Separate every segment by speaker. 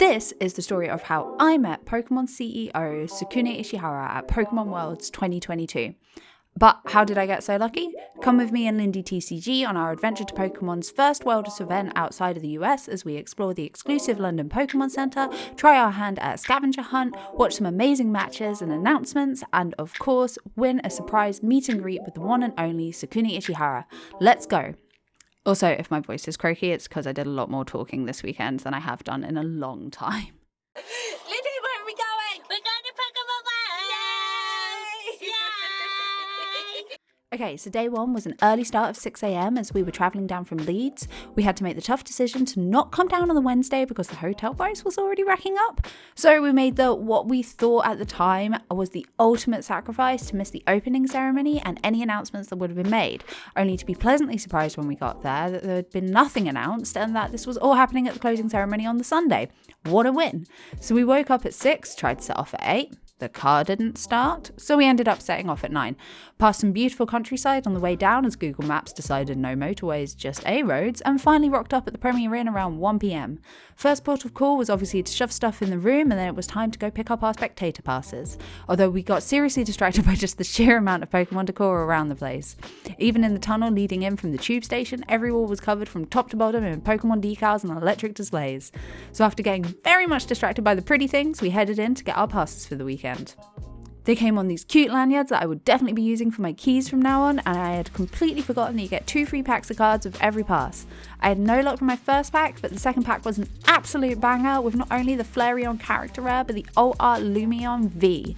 Speaker 1: This is the story of how I met Pokemon CEO Tsukune Ishihara at Pokemon Worlds 2022. But how did I get so lucky? Come with me and Lindy TCG on our adventure to Pokemon's first Worlds event outside of the US as we explore the exclusive London Pokemon Centre, try our hand at a scavenger hunt, watch some amazing matches and announcements, and of course, win a surprise meet and greet with the one and only Tsukune Ishihara. Let's go! Also, if my voice is croaky, it's because I did a lot more talking this weekend than I have done in a long time.
Speaker 2: Lindy, where are we going? We're going to Pokemon World! Yay! Yay!
Speaker 1: Okay, so day one was an early start of 6 a.m. as we were travelling down from Leeds. We had to make the tough decision to not come down on the Wednesday because the hotel price was already racking up. So we made what we thought at the time was the ultimate sacrifice to miss the opening ceremony and any announcements that would have been made, only to be pleasantly surprised when we got there that there had been nothing announced and that this was all happening at the closing ceremony on the Sunday. What a win. So we woke up at 6, tried to set off at 8. The car didn't start, so we ended up setting off at 9. Past some beautiful countryside on the way down as Google Maps decided no motorways, just A roads, and finally rocked up at the Premier Inn around 1 p.m. First port of call was obviously to shove stuff in the room, and then it was time to go pick up our spectator passes. Although we got seriously distracted by just the sheer amount of Pokemon decor around the place. Even in the tunnel leading in from the tube station, every wall was covered from top to bottom in Pokemon decals and electric displays. So after getting very much distracted by the pretty things, we headed in to get our passes for the weekend. They came on these cute lanyards that I would definitely be using for my keys from now on, and I had completely forgotten that you get 2 free packs of cards with every pass. I had no luck with my first pack, but the second pack was an absolute banger with not only the Flareon character rare, but the Alt Art Lumion V.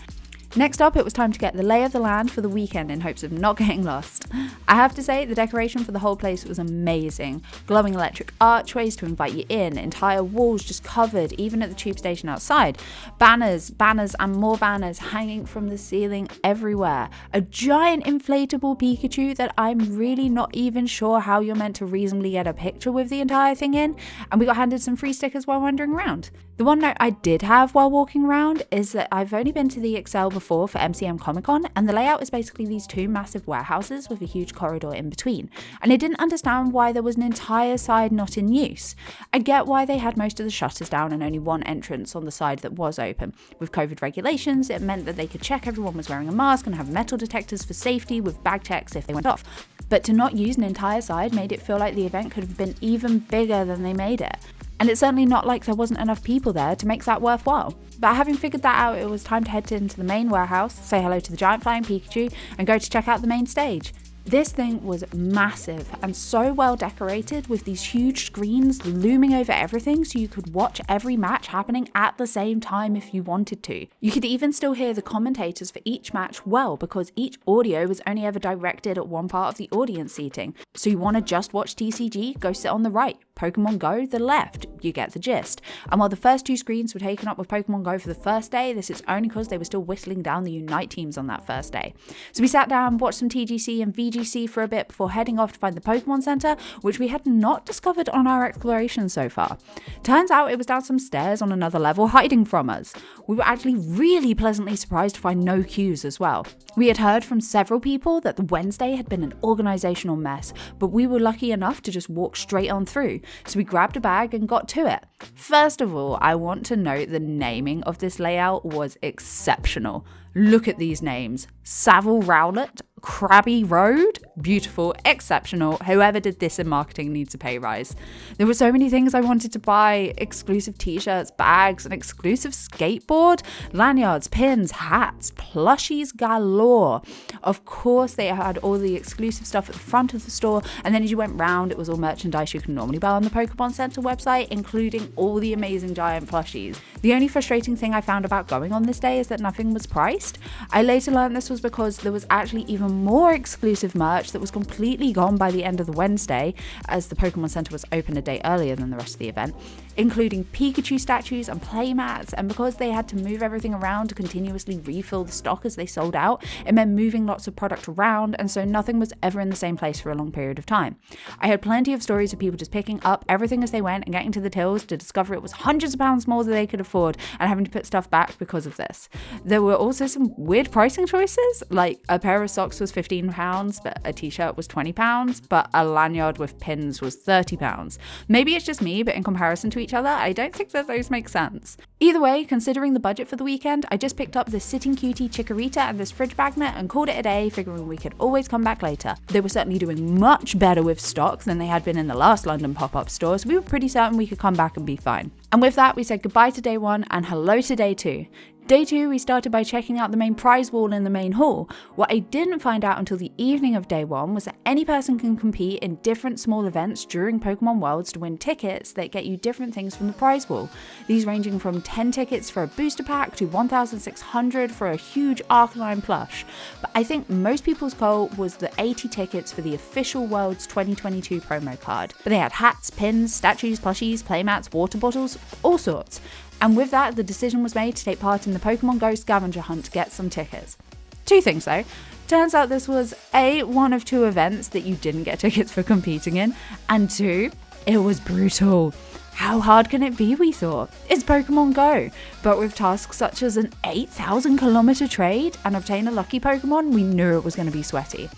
Speaker 1: Next up, it was time to get the lay of the land for the weekend in hopes of not getting lost. I have to say, the decoration for the whole place was amazing. Glowing electric archways to invite you in, entire walls just covered, even at the tube station outside. Banners, and more banners hanging from the ceiling everywhere. A giant inflatable Pikachu that I'm really not even sure how you're meant to reasonably get a picture with the entire thing in. And we got handed some free stickers while wandering around. The one note I did have while walking around is that I've only been to the Excel before for MCM Comic Con, and the layout is basically these 2 massive warehouses with a huge corridor in between. And I didn't understand why there was an entire side not in use. I get why they had most of the shutters down and only one entrance on the side that was open. With COVID regulations, it meant that they could check everyone was wearing a mask and have metal detectors for safety with bag checks if they went off. But to not use an entire side made it feel like the event could have been even bigger than they made it. And it's certainly not like there wasn't enough people there to make that worthwhile. But having figured that out, it was time to head into the main warehouse, say hello to the giant flying Pikachu, and go to check out the main stage. This thing was massive and so well decorated with these huge screens looming over everything so you could watch every match happening at the same time if you wanted to. You could even still hear the commentators for each match well because each audio was only ever directed at one part of the audience seating. So you want to just watch TCG, go sit on the right. Pokemon Go, the left. You get the gist. And while the first 2 screens were taken up with Pokemon Go for the first day, this is only because they were still whittling down the Unite teams on that first day. So we sat down, watched some TGC and VGC for a bit before heading off to find the Pokemon Center, which we had not discovered on our exploration so far. Turns out it was down some stairs on another level hiding from us. We were actually really pleasantly surprised to find no queues as well. We had heard from several people that the Wednesday had been an organizational mess, but we were lucky enough to just walk straight on through. So we grabbed a bag and got to it. First of all, I want to note the naming of this layout was exceptional. Look at these names. Savile Rowlet, Krabby Road, beautiful, exceptional. Whoever did this in marketing needs a pay rise. There were so many things I wanted to buy: exclusive t-shirts, bags, an exclusive skateboard, lanyards, pins, hats, plushies galore. Of course, they had all the exclusive stuff at the front of the store, and then as you went round, it was all merchandise you can normally buy on the Pokemon Center website, including all the amazing giant plushies. The only frustrating thing I found about going on this day is that nothing was priced. I later learned this was because there was actually even more exclusive merch that was completely gone by the end of the Wednesday, as the Pokemon Center was open a day earlier than the rest of the event, including Pikachu statues and playmats. And because they had to move everything around to continuously refill the stock as they sold out, it meant moving lots of product around, and so nothing was ever in the same place for a long period of time. I had plenty of stories of people just picking up everything as they went and getting to the tills to discover it was hundreds of pounds more than they could afford afford and having to put stuff back because of this. There were also some weird pricing choices, like a pair of socks was £15, but a t-shirt was £20, but a lanyard with pins was £30. Maybe it's just me, but in comparison to each other, I don't think that those make sense. Either way, considering the budget for the weekend, I just picked up this Sitting Cutie Chikorita and this fridge magnet and called it a day, figuring we could always come back later. They were certainly doing much better with stock than they had been in the last London pop-up store, so we were pretty certain we could come back and be fine. And with that, we said goodbye to day 1 and hello to day 2. Day 2, we started by checking out the main prize wall in the main hall. What I didn't find out until the evening of day 1 was that any person can compete in different small events during Pokemon Worlds to win tickets that get you different things from the prize wall. These ranging from 10 tickets for a booster pack to 1,600 for a huge Arcanine plush. But I think most people's goal was the 80 tickets for the official Worlds 2022 promo card. But they had hats, pins, statues, plushies, playmats, water bottles, all sorts. And with that, the decision was made to take part in the Pokemon Go Scavenger hunt to get some tickets. 2 things though. Turns out this was A, one of 2 events that you didn't get tickets for competing in, and 2, it was brutal. How hard can it be, we thought? It's Pokemon Go. But with tasks such as an 8,000 kilometer trade and obtain a lucky Pokemon, we knew it was going to be sweaty.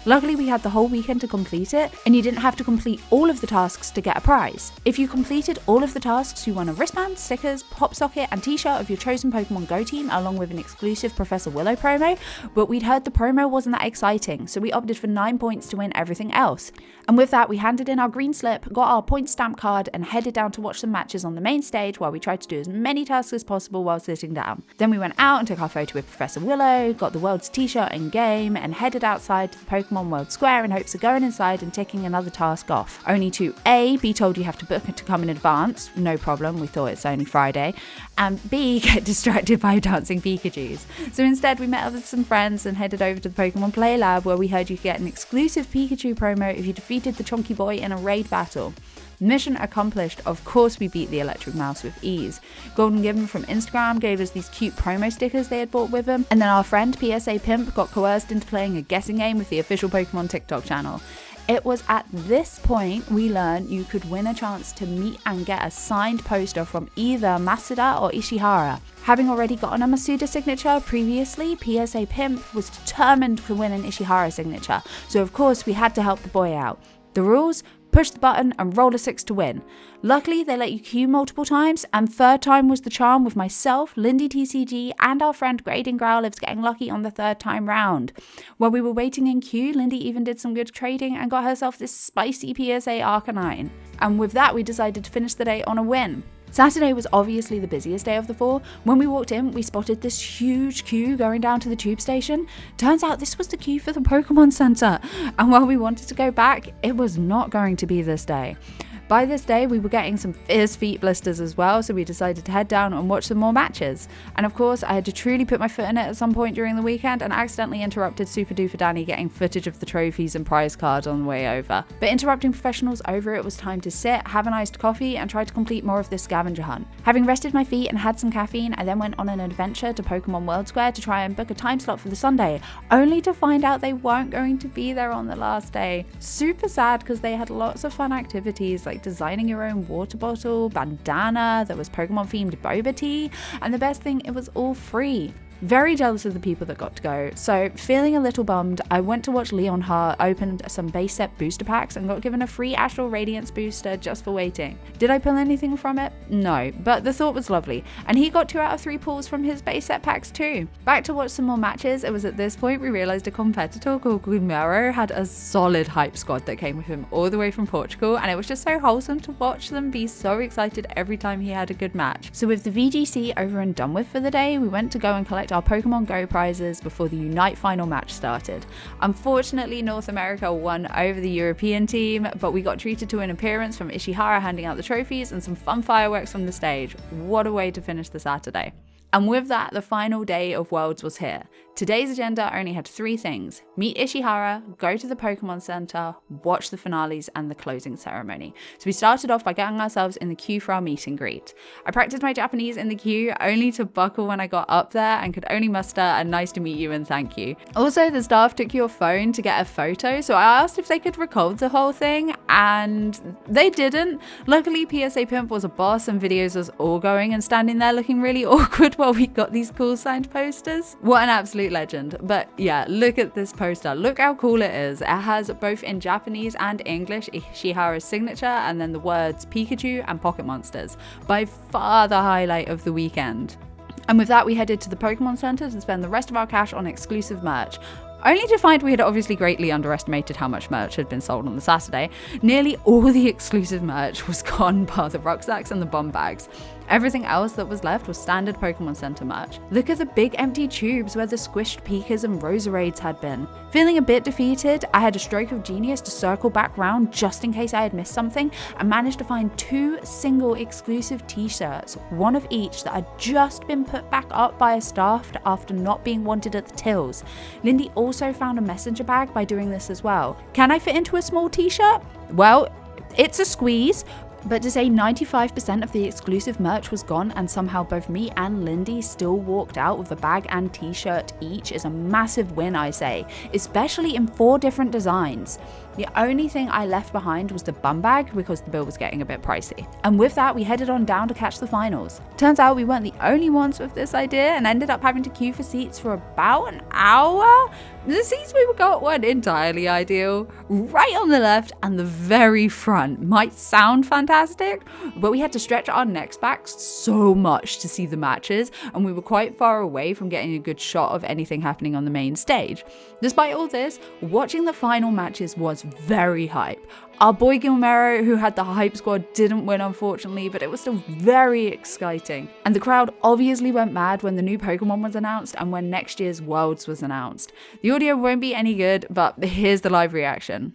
Speaker 1: Luckily, we had the whole weekend to complete it, and you didn't have to complete all of the tasks to get a prize. If you completed all of the tasks, you won a wristband, stickers, pop socket, and t-shirt of your chosen Pokemon Go team, along with an exclusive Professor Willow promo, but we'd heard the promo wasn't that exciting, so we opted for 9 points to win everything else. And with that, we handed in our green slip, got our point stamp card, and headed down to watch some matches on the main stage while we tried to do as many tasks as possible while sitting down. Then we went out and took our photo with Professor Willow, got the World's t-shirt in game, and headed outside to the Pokemon World Square in hopes of going inside and ticking another task off. Only to A, be told you have to book it to come in advance, no problem, we thought it's only Friday, and B, get distracted by dancing Pikachus. So instead we met up with some friends and headed over to the Pokemon Play Lab, where we heard you could get an exclusive Pikachu promo if you defeated the Chonky Boy in a raid battle. Mission accomplished. Of course we beat the electric mouse with ease. Golden Gibbon from Instagram gave us these cute promo stickers they had bought with them, and then our friend PSA Pimp got coerced into playing a guessing game with the official Pokemon TikTok channel. It was at this point we learned you could win a chance to meet and get a signed poster from either Masuda or Ishihara. Having already gotten a Masuda signature previously, PSA Pimp was determined to win an Ishihara signature, so of course we had to help the boy out. The rules? Push the button and roll a 6 to win. Luckily, they let you queue multiple times, and 3rd time was the charm, with myself, Lindy TCG, and our friend Grading Growlithe getting lucky on the 3rd time round. While we were waiting in queue, Lindy even did some good trading and got herself this spicy PSA Arcanine. And with that, we decided to finish the day on a win. Saturday was obviously the busiest day of the 4. When we walked in, we spotted this huge queue going down to the tube station. Turns out this was the queue for the Pokemon Center. And while we wanted to go back, it was not going to be this day. By this day, we were getting some fierce feet blisters as well, so we decided to head down and watch some more matches. And of course, I had to truly put my foot in it at some point during the weekend and accidentally interrupted Super Duper Danny getting footage of the trophies and prize cards on the way over. But interrupting professionals over, it was time to sit, have an iced coffee, and try to complete more of this scavenger hunt. Having rested my feet and had some caffeine, I then went on an adventure to Pokemon World Square to try and book a time slot for the Sunday, only to find out they weren't going to be there on the last day. Super sad, because they had lots of fun activities like designing your own water bottle, bandana, there was Pokemon themed boba tea, and the best thing, it was all free. Very jealous of the people that got to go, so feeling a little bummed, I went to watch Leon Hart open some base set booster packs and got given a free Astral Radiance booster just for waiting. Did I pull anything from it? No, but the thought was lovely, and he got 2 out of 3 pulls from his base set packs too. Back to watch some more matches. It was at this point we realised a competitor called Gumero had a solid hype squad that came with him all the way from Portugal, and it was just so wholesome to watch them be so excited every time he had a good match. So with the VGC over and done with for the day, we went to go and collect our Pokemon Go prizes before the Unite final match started. Unfortunately, North America won over the European team, but we got treated to an appearance from Ishihara handing out the trophies and some fun fireworks from the stage. What a way to finish the Saturday. And with that, the final day of Worlds was here. Today's agenda only had 3 things: meet Ishihara, go to the Pokemon Center, watch the finales, and the closing ceremony. So we started off by getting ourselves in the queue for our meet and greet. I practiced my Japanese in the queue only to buckle when I got up there and could only muster a nice to meet you and thank you. Also, the staff took your phone to get a photo, so I asked if they could record the whole thing, and they didn't. Luckily, PSA Pimp was a boss and videos was all going and standing there looking really awkward while we got these cool signed posters. What an absolute legend. But yeah, look at this poster. Look how cool it is. It has both in Japanese and English Ishihara's signature, and then the words Pikachu and Pocket Monsters. By far the highlight of the weekend. And with that, we headed to the Pokemon Center to spend the rest of our cash on exclusive merch. Only to find we had obviously greatly underestimated how much merch had been sold on the Saturday. Nearly all the exclusive merch was gone bar the rucksacks and the bum bags. Everything else that was left was standard Pokemon Center merch. Look at the big empty tubes where the squished Pikas and Roserades had been. Feeling a bit defeated, I had a stroke of genius to circle back round just in case I had missed something, and managed to find 2 single exclusive t-shirts, one of each that had just been put back up by a staff after not being wanted at the tills. Lindy also found a messenger bag by doing this as well. Can I fit into a small t-shirt? Well, it's a squeeze. But to say 95% of the exclusive merch was gone and somehow both me and Lindy still walked out with a bag and t-shirt each is a massive win, I say, especially in 4 different designs. The only thing I left behind was the bum bag because the bill was getting a bit pricey. And with that, we headed on down to catch the finals. Turns out we weren't the only ones with this idea and ended up having to queue for seats for about an hour. The seats we got weren't entirely ideal. Right on the left and the very front. Might sound fantastic, but we had to stretch our necks back so much to see the matches, and we were quite far away from getting a good shot of anything happening on the main stage. Despite all this, watching the final matches was very hype. Our boy Gilmero, who had the hype squad, didn't win unfortunately, but it was still very exciting. And the crowd obviously went mad when the new Pokemon was announced and when next year's Worlds was announced. The audio won't be any good, but here's the live reaction.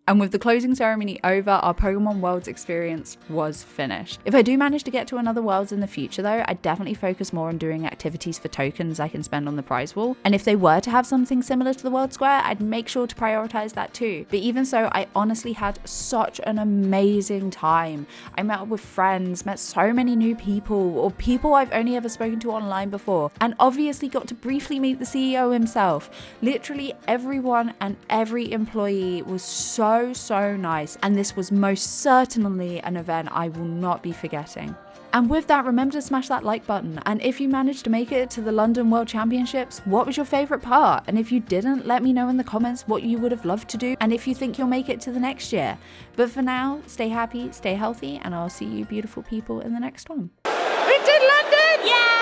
Speaker 1: And with the closing ceremony over, our Pokemon Worlds experience was finished. If I do manage to get to another Worlds in the future though, I'd definitely focus more on doing activities for tokens I can spend on the prize wall. And if they were to have something similar to the World Square, I'd make sure to prioritize that too. But even so, I honestly had such an amazing time. I met up with friends, met so many new people, or people I've only ever spoken to online before, and obviously got to briefly meet the CEO himself. Literally everyone and every employee was so nice, and this was most certainly an event I will not be forgetting. And with that, remember to smash that like button, and if you managed to make it to the London World Championships, what was your favourite part? And if you didn't, let me know in the comments what you would have loved to do and if you think you'll make it to the next year. But for now, stay happy, stay healthy, and I'll see you beautiful people in the next one.
Speaker 2: We did London! Yeah!